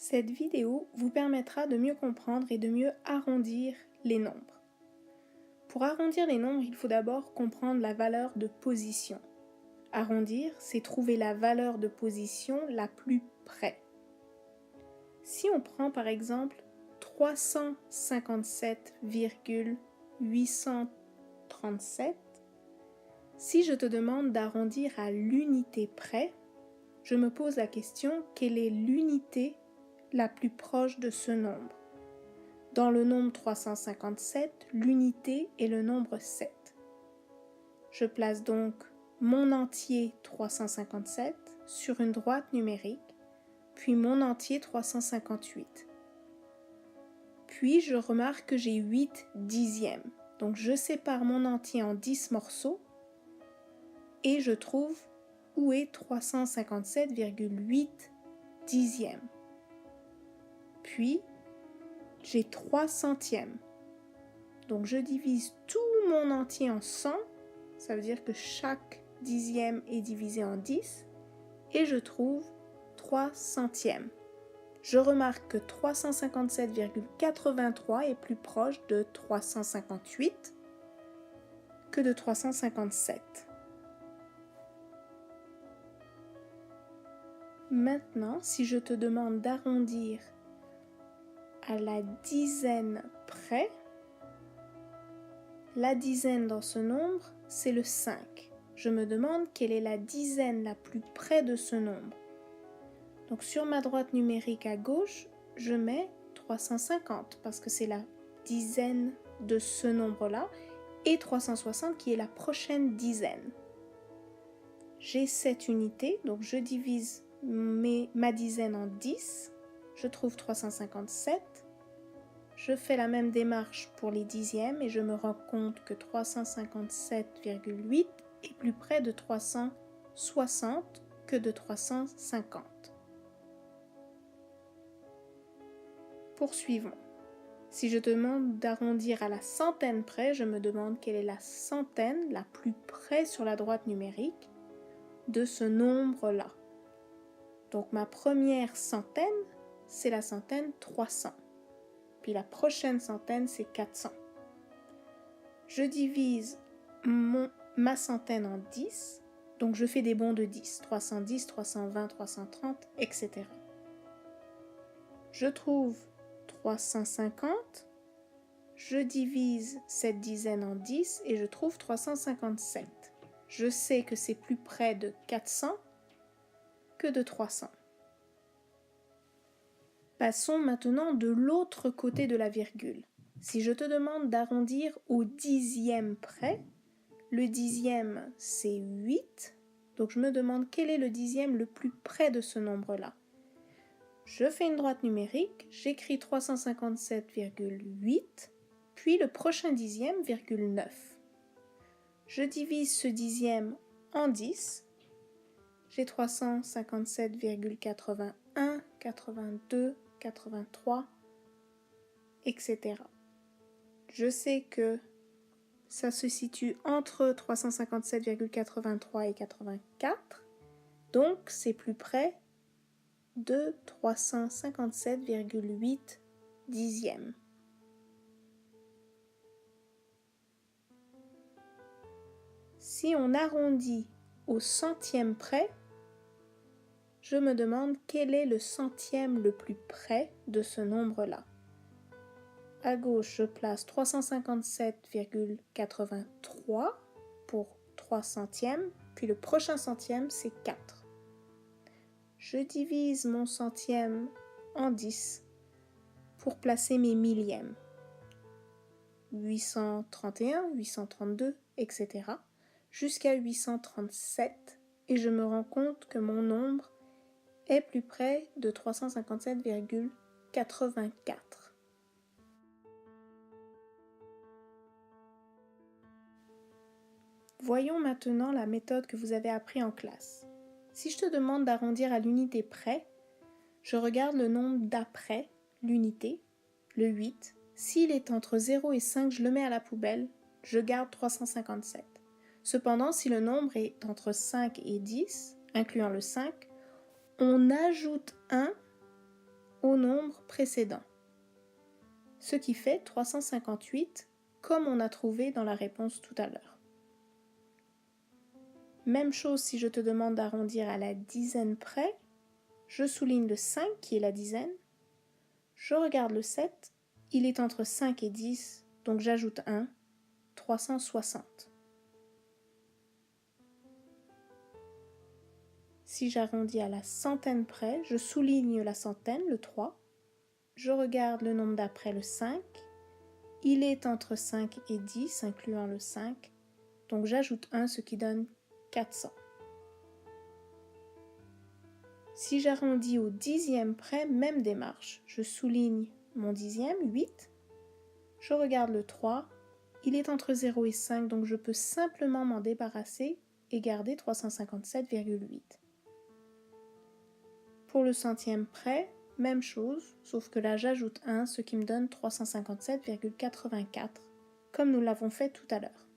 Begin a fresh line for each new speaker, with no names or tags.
Cette vidéo vous permettra de mieux comprendre et de mieux arrondir les nombres. Pour arrondir les nombres, il faut d'abord comprendre la valeur de position. Arrondir, c'est trouver la valeur de position la plus près. Si on prend par exemple 357,837, si je te demande d'arrondir à l'unité près, je me pose la question, quelle est l'unité la plus proche de ce nombre? Dans le nombre 357, l'unité est le nombre 7. Je place donc mon entier 357 sur une droite numérique, puis mon entier 358. Puis je remarque que j'ai 8 dixièmes. Donc je sépare mon entier en 10 morceaux et je trouve où est 357,8 dixièmes. Puis j'ai 3 centièmes. Donc je divise tout mon entier en 100, ça veut dire que chaque dixième est divisé en 10, et je trouve 3 centièmes. Je remarque que 357,83 est plus proche de 358 que de 357. Maintenant, si je te demande d'arrondir à la dizaine près, la dizaine dans ce nombre, c'est le 5. Je me demande quelle est la dizaine la plus près de ce nombre. Donc sur ma droite numérique à gauche, je mets 350 parce que c'est la dizaine de ce nombre-là et 360 qui est la prochaine dizaine. J'ai 7 unités, donc je divise ma dizaine en 10, je trouve 357. Je fais la même démarche pour les dixièmes et je me rends compte que 357,8 est plus près de 360 que de 350. Poursuivons. Si je te demande d'arrondir à la centaine près, je me demande quelle est la centaine la plus près sur la droite numérique de ce nombre-là. Donc ma première centaine, c'est la centaine 300. Puis la prochaine centaine, c'est 400. Je divise ma centaine en 10, donc je fais des bonds de 10, 310, 320, 330, etc. Je trouve 350, je divise cette dizaine en 10 et je trouve 357. Je sais que c'est plus près de 400 que de 300. Passons maintenant de l'autre côté de la virgule. Si je te demande d'arrondir au dixième près, le dixième c'est 8, donc je me demande quel est le dixième le plus près de ce nombre-là. Je fais une droite numérique, j'écris 357,8, puis le prochain dixième, virgule 9. Je divise ce dixième en 10, j'ai 357,81, 82, 83, etc. Je sais que ça se situe entre 357,83 et 84, donc c'est plus près de 357,8 dixièmes. Si on arrondit au centième près, je me demande quel est le centième le plus près de ce nombre-là. À gauche, je place 357,83 pour 3 centièmes, puis le prochain centième, c'est 4. Je divise mon centième en 10 pour placer mes millièmes. 831, 832, etc. jusqu'à 837, et je me rends compte que mon nombre est plus près de 357,84. Voyons maintenant la méthode que vous avez appris en classe. Si je te demande d'arrondir à l'unité près, je regarde le nombre d'après l'unité, le 8. S'il est entre 0 et 5, je le mets à la poubelle, je garde 357. Cependant, si le nombre est entre 5 et 10, incluant le 5, on ajoute 1 au nombre précédent, ce qui fait 358 comme on a trouvé dans la réponse tout à l'heure. Même chose si je te demande d'arrondir à la dizaine près, je souligne le 5 qui est la dizaine, je regarde le 7, il est entre 5 et 10, donc j'ajoute 1, 360. Si j'arrondis à la centaine près, je souligne la centaine, le 3, je regarde le nombre d'après, le 5, il est entre 5 et 10, incluant le 5, donc j'ajoute 1, ce qui donne 400. Si j'arrondis au dixième près, même démarche. Je souligne mon dixième, 8. Je regarde le 3. Il est entre 0 et 5, donc je peux simplement m'en débarrasser et garder 357,8. Pour le centième près, même chose, sauf que là j'ajoute 1, ce qui me donne 357,84, comme nous l'avons fait tout à l'heure.